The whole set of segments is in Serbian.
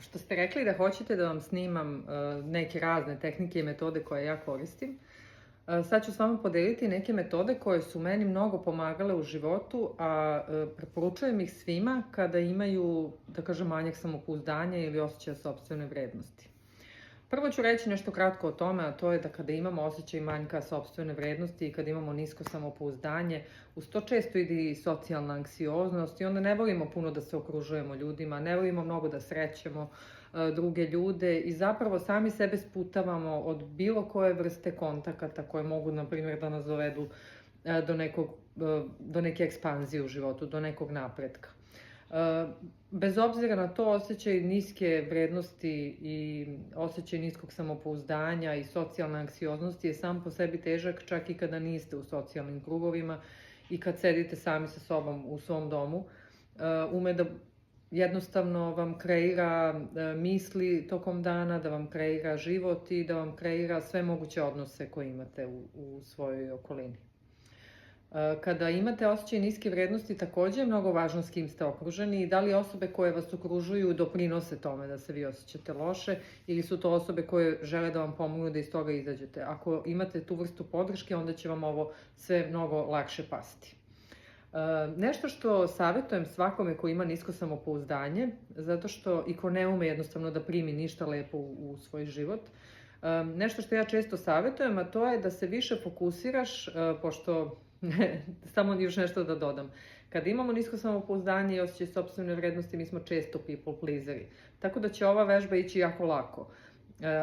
Što ste rekli da hoćete da vam snimam neke razne tehnike i metode koje ja koristim, sad ću s vama podeliti neke metode koje su meni mnogo pomagale u životu, a preporučujem ih svima kada imaju, da kažem, manjak samopouzdanja ili osjećaja sopstvene vrednosti. Prvo ću reći nešto kratko o tome, a to je da kada imamo osjećaj manjka sopstvene vrednosti i kada imamo nisko samopouzdanje, uz to često ide i socijalna anksioznost i onda ne volimo puno da se okružujemo ljudima, ne volimo mnogo da srećemo druge ljude i zapravo sami sebe sputavamo od bilo koje vrste kontakata koje mogu, na primjer, da nas dovedu do neke ekspanzije u životu, do nekog napretka. Bez obzira na to, osjećaj niske vrednosti i osjećaj niskog samopouzdanja i socijalna anksioznost je sam po sebi težak čak i kada niste u socijalnim krugovima i kad sedite sami sa sobom u svom domu. Ume da jednostavno vam kreira misli tokom dana, da vam kreira život i da vam kreira sve moguće odnose koje imate u svojoj okolini. Kada imate osjećaj niske vrednosti, takođe je mnogo važno s kim ste okruženi i da li osobe koje vas okružuju doprinose tome da se vi osjećate loše ili su to osobe koje žele da vam pomognu da iz toga izađete. Ako imate tu vrstu podrške, onda će vam ovo sve mnogo lakše pasti. Nešto što savjetujem svakome ko ima nisko samopouzdanje, zato što i ko ne ume jednostavno da primi ništa lepo u svoj život, nešto što ja često savjetujem, a to je da se više fokusiraš, pošto samo još nešto da dodam. Kada imamo nisko samopouzdanje i osjećaj sopstvene vrednosti, mi smo često people pleaseri. Tako da će ova vežba ići jako lako.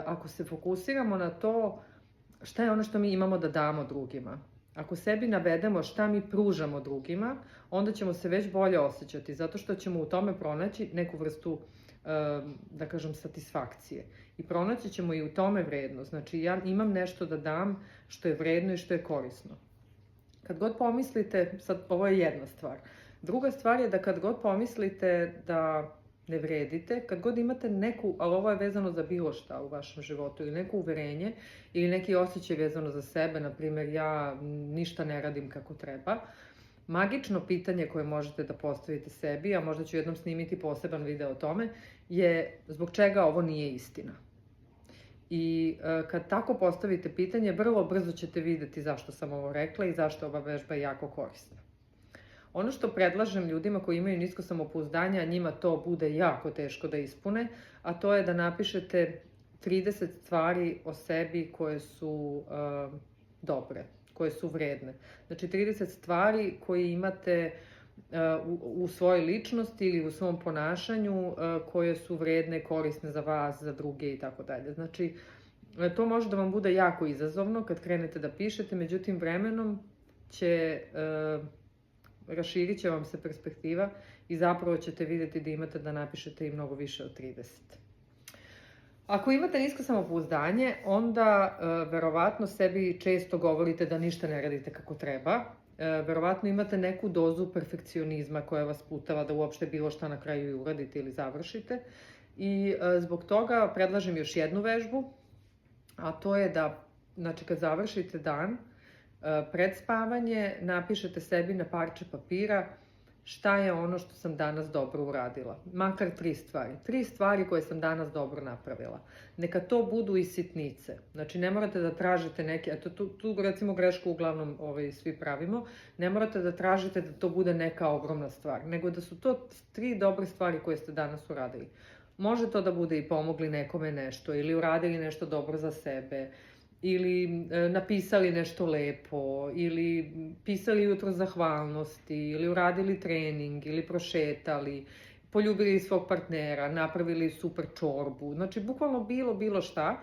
Ako se fokusiramo na to šta je ono što mi imamo da damo drugima, ako sebi navedemo šta mi pružamo drugima, onda ćemo se već bolje osjećati, zato što ćemo u tome pronaći neku vrstu, da kažem, satisfakcije. I pronaći ćemo i u tome vrednost. Znači, ja imam nešto da dam što je vredno i što je korisno. Kad god pomislite, sad ovo je jedna stvar. Druga stvar je da kad god pomislite da ne vredite, kad god imate neku, ali ovo je vezano za bilo šta u vašem životu, ili neko uverenje, ili neki osjećaj vezano za sebe, na primjer ja ništa ne radim kako treba, magično pitanje koje možete da postavite sebi, a možda ću jednom snimiti poseban video o tome, je zbog čega ovo nije istina. I kad tako postavite pitanje, vrlo brzo ćete videti zašto sam ovo rekla i zašto ova vežba je jako korisna. Ono što predlažem ljudima koji imaju nisko samopouzdanje, a njima to bude jako teško da ispune, a to je da napišete 30 stvari o sebi koje su dobre, koje su vredne. Znači 30 stvari koje imate u svojoj ličnosti ili u svom ponašanju koje su vredne, korisne za vas, za druge i tako dalje. Znači, to može da vam bude jako izazovno kad krenete da pišete, međutim vremenom raširit će vam se perspektiva i zapravo ćete vidjeti da imate da napišete i mnogo više od 30. Ako imate nisko samopouzdanje, onda verovatno sebi često govorite da ništa ne radite kako treba. Verovatno imate neku dozu perfekcionizma koja vas putava da uopšte bilo šta na kraju i uradite ili završite. I zbog toga predlažem još jednu vežbu, a to je da, znači, kad završite dan, pred spavanje napišete sebi na parče papira šta je ono što sam danas dobro uradila. Makar 3 stvari. 3 stvari koje sam danas dobro napravila. Neka to budu i sitnice. Znači, ne morate da tražite neke, eto tu recimo grešku uglavnom svi pravimo, ne morate da tražite da to bude neka ogromna stvar, nego da su to 3 dobre stvari koje ste danas uradili. Može to da bude i pomogli nekome nešto, ili uradili nešto dobro za sebe, ili napisali nešto lepo, ili pisali jutro zahvalnosti, ili uradili trening, ili prošetali, poljubili svog partnera, napravili super čorbu. Znači, bukvalno bilo šta,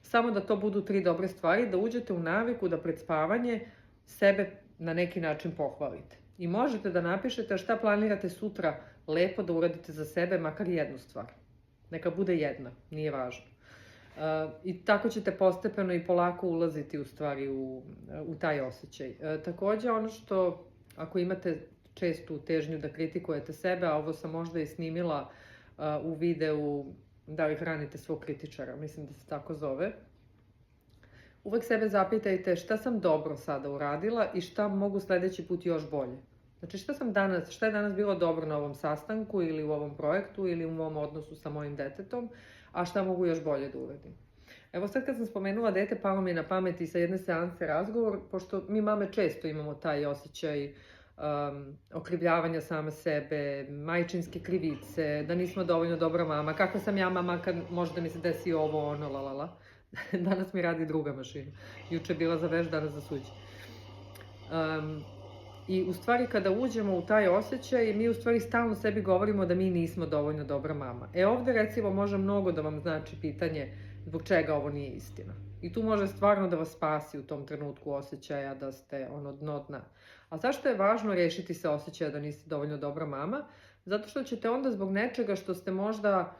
samo da to budu 3 dobre stvari, da uđete u naviku da pred spavanje sebe na neki način pohvalite. I možete da napišete šta planirate sutra lepo da uradite za sebe, makar jednu stvar. Neka bude jedna, nije važno. I tako ćete postepeno i polako ulaziti u stvari u taj osjećaj. Takođe, ono što, ako imate čestu težnju da kritikujete sebe, a ovo sam možda i snimila u videu da li hranite svog kritičara, mislim da se tako zove, uvek sebe zapitajte šta sam dobro sada uradila i šta mogu sledeći put još bolje. Znači šta je danas bilo dobro na ovom sastanku ili u ovom projektu ili u mom odnosu sa mojim detetom, a šta mogu još bolje da uradim. Evo sad kad sam spomenula dete, palo mi je na pamet i sa jedne seanse razgovor, pošto mi mame često imamo taj osjećaj okrivljavanja same sebe, majčinske krivice, da nismo dovoljno dobra mama, kakva sam ja mama kad može da mi se desi ovo, ono, lalala. Danas mi radi druga mašina. Juče je bila za veš, danas za suđe. I u stvari kada uđemo u taj osjećaj, mi u stvari stalno sebi govorimo da mi nismo dovoljno dobra mama. Ovde recimo može mnogo da vam znači pitanje zbog čega ovo nije istina. I tu može stvarno da vas spasi u tom trenutku osjećaja da ste ono dno dna. A zašto je važno rešiti se osjećaja da niste dovoljno dobra mama? Zato što ćete onda zbog nečega što ste možda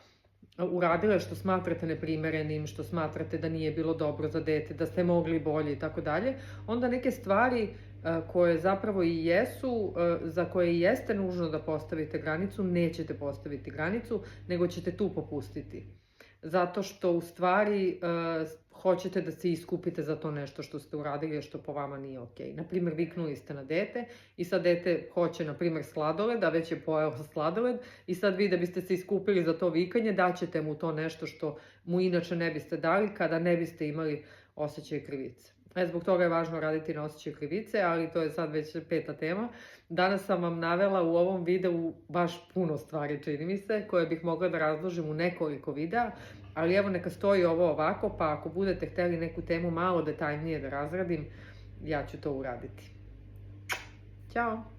uradile, što smatrate neprimerenim, što smatrate da nije bilo dobro za dete, da ste mogli bolje i tako dalje, onda neke stvari koje zapravo i jesu, za koje i jeste nužno da postavite granicu, nećete postaviti granicu, nego ćete tu popustiti. Zato što u stvari hoćete da se iskupite za to nešto što ste uradili, što po vama nije okej. Naprimer, viknuli ste na dete i sad dete hoće, naprimer, sladoled, a već je pojeo sladoled i sad vi da biste se iskupili za to vikanje, daćete mu to nešto što mu inače ne biste dali kada ne biste imali osjećaj krivice. Zbog toga je važno raditi na osjećaj krivice, ali to je sad već 5. tema. Danas sam vam navela u ovom videu baš puno stvari, čini mi se, koje bih mogla da razložim u nekoliko videa, ali evo neka stoji ovo ovako, pa ako budete hteli neku temu malo detaljnije da razradim, ja ću to uraditi. Ćao!